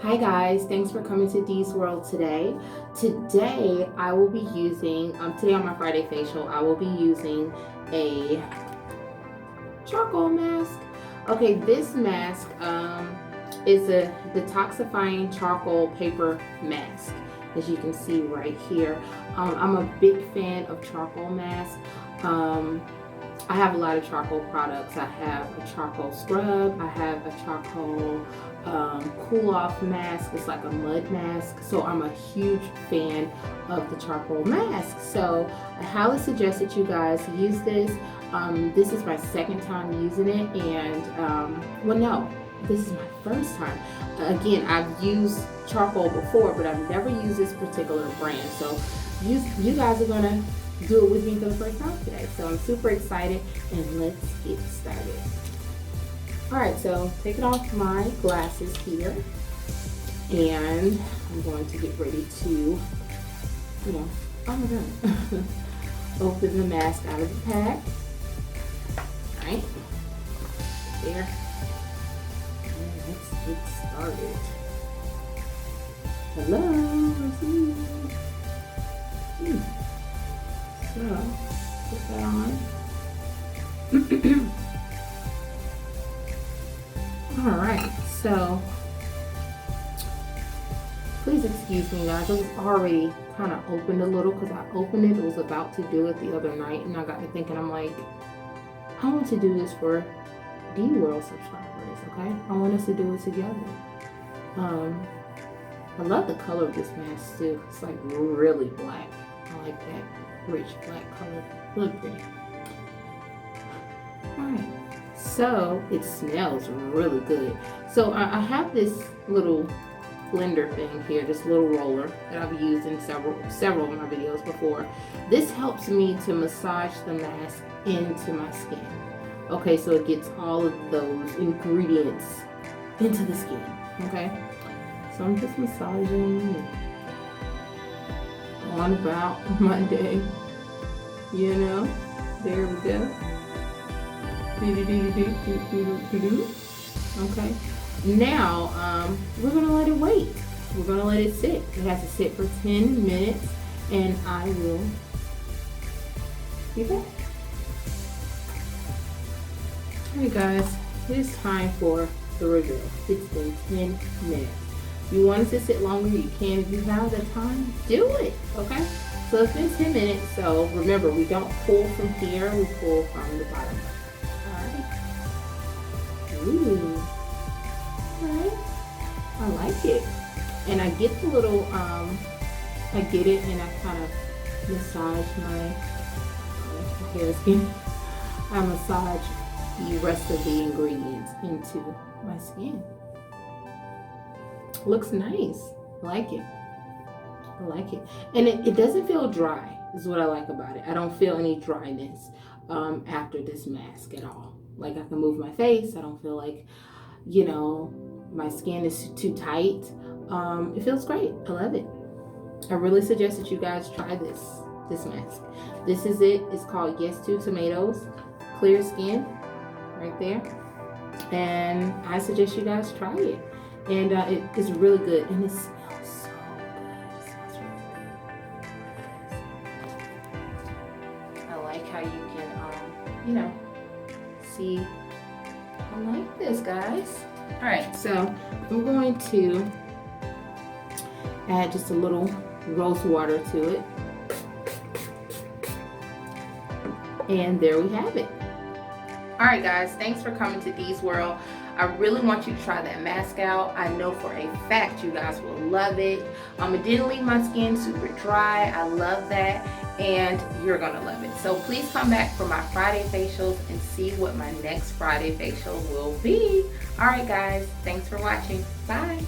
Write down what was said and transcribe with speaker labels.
Speaker 1: Hi guys, thanks for coming to Dee's World today. Today I will be using, today on my Friday facial, I will be using a charcoal mask. Okay, this mask is a detoxifying charcoal paper mask, as you can see right here. I'm a big fan of charcoal masks. I have a lot of charcoal products. I have a charcoal scrub. I have a charcoal cool off mask. It's like a mud mask. So I'm a huge fan of the charcoal mask. So I highly suggest that you guys use this. This is my second time using it, and well, no, this is my first time. Again, I've used charcoal before, but I've never used this particular brand. So you guys are gonna do it with me for the first time today. So I'm super excited, and let's get started. All right, so taking off my glasses here, and I'm going to get ready to, oh my God, open the mask out of the pack. All right, there, and let's get started. Hello, it's me. So, put that on. Alright, so please excuse me guys, it was already kind of opened a little because I opened it, was about to do it the other night, and I got to thinking, I'm like, I want to do this for D World subscribers, okay? I want us to do it together. I love the color of this mask too. It's like really black. I like that rich black color. Really pretty. Alright, so it smells really good. So I have this little blender thing here, this little roller that I've used in several of my videos before. This helps me to massage the mask into my skin. Okay, so it gets all of those ingredients into the skin. Okay, so I'm just massaging on about my day, you know. There we go. Okay, now we're gonna let it wait. We're gonna let it sit. It has to sit for 10 minutes, and I will be back. Alright guys, it is time for the reveal. It's been 10 minutes. If you want it to sit longer, you can. If you have the time, do it, okay? So it's been 10 minutes, so remember, we don't pull from here, we pull from the bottom. Alright. Ooh. Alright. I like it. And I get the little, I get it, and I kind of massage my hair skin. I massage the rest of the ingredients into my skin. Looks nice. I like it. I like it. And it doesn't feel dry, is what I like about it. I don't feel any dryness after this mask at all. Like, I can move my face. I don't feel like, you know, my skin is too tight. It feels great. I love it. I really suggest that you guys try this mask. This is it. It's called Yes to Tomatoes. Clear skin. Right there. And I suggest you guys try it. And it is really good, and it smells so good. It smells really good. I like how you can, you know, see. I like this, guys. All right, so I'm going to add just a little rose water to it, and there we have it. All right, guys, thanks for coming to Dee's World. I really want you to try that mask out. I know for a fact you guys will love it. It didn't leave my skin super dry. I love that, and you're gonna love it. So please come back for my Friday facials and see what my next Friday facial will be. All right, guys, thanks for watching. Bye.